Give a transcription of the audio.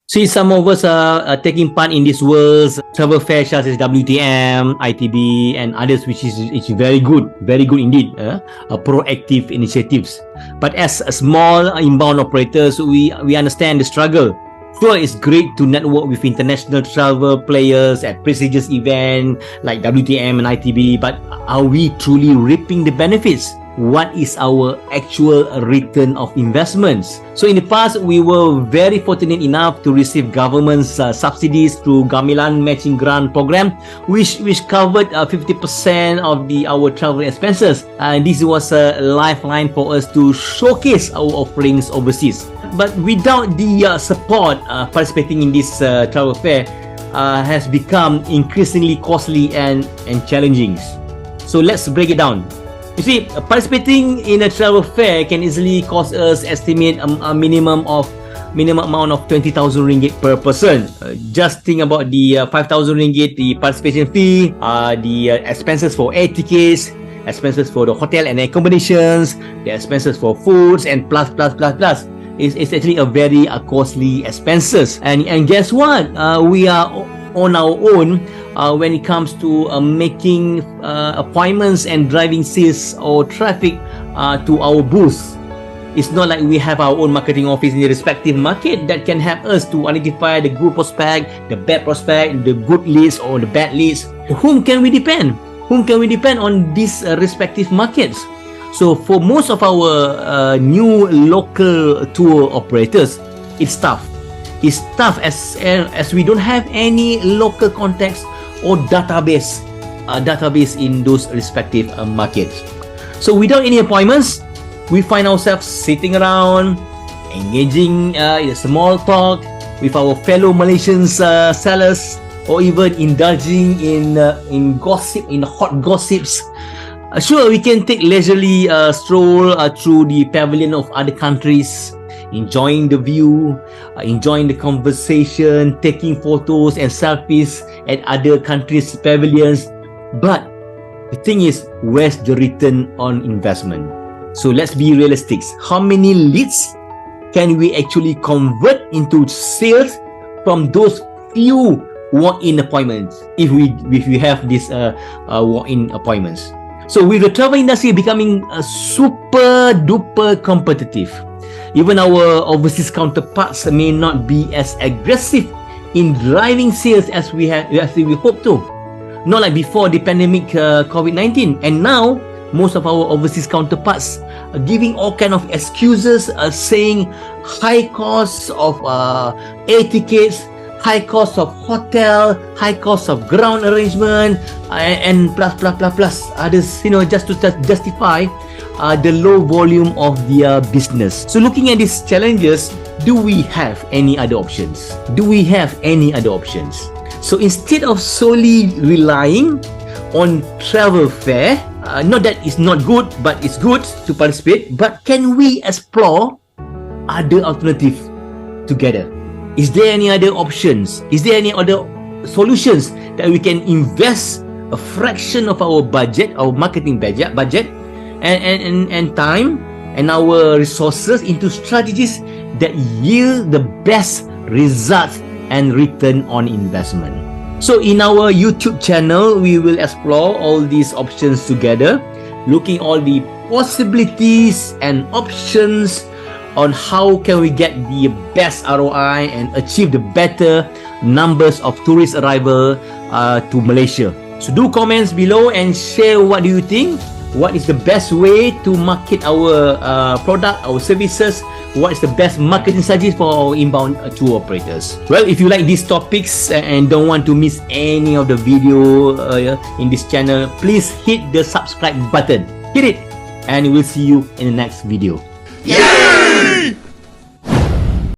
See, some of us are taking part in this world's travel fair such as WTM, ITB, and others, which is very good indeed. Proactive initiatives. But as a small inbound operators, we understand the struggle. Sure, it's great to network with international travel players at prestigious events like WTM and ITB, but are we truly reaping the benefits? What is our actual return of investments? So in the past, we were very fortunate enough to receive government's subsidies through Gamilan Matching Grant Program, which covered 50% of our travel expenses. And this was a lifeline for us to showcase our offerings overseas. But without the support, participating in this travel fair has become increasingly costly and challenging. So let's break it down. You see, participating in a travel fair can easily cost us estimate a minimum amount of 20,000 ringgit per person. Just think about the 5,000 ringgit, the participation fee, the expenses for air tickets, expenses for the hotel and accommodations, the expenses for foods, and plus. It's actually a very costly expenses. And guess what? We are on our own when it comes to making appointments and driving sales or traffic to our booth. It's not like we have our own marketing office in the respective market that can help us to identify the good prospect, the bad prospect, the good leads or the bad leads. Whom can we depend? Whom can we depend on these respective markets? So for most of our new local tour operators, it's tough. It's tough as we don't have any local contacts or database in those respective markets. So without any appointments, we find ourselves sitting around, engaging in a small talk with our fellow Malaysian sellers, or even indulging in gossip, in hot gossips. Sure, we can take leisurely stroll through the pavilion of other countries, enjoying the view, enjoying the conversation, taking photos and selfies at other countries' pavilions. But the thing is, where's the return on investment? So let's be realistic. How many leads can we actually convert into sales from those few walk-in appointments if we have these walk-in appointments? So with the travel industry becoming super duper competitive, even our overseas counterparts may not be as aggressive in driving sales as we hope to. Not like before the pandemic COVID-19. And now, most of our overseas counterparts are giving all kind of excuses, saying high costs of air tickets, high cost of hotel, high cost of ground arrangement, and plus others, just to justify the low volume of their business. So looking at these challenges, do we have any other options? So instead of solely relying on travel fair, not that it's not good, but it's good to participate, but can we explore other alternatives together? Is there any other options? Is there any other solutions that we can invest a fraction of our budget, our marketing budget, and time and our resources into strategies that yield the best results and return on investment? So in our YouTube channel, we will explore all these options together, looking all the possibilities and options on how can we get the best ROI and achieve the better numbers of tourist arrival to Malaysia. So do comments below and share what do you think. What is the best way to market our product, our services? What is the best marketing strategy for our inbound tour operators? Well, if you like these topics and don't want to miss any of the video in this channel, please hit the subscribe button. Hit it, and we'll see you in the next video. Yeah!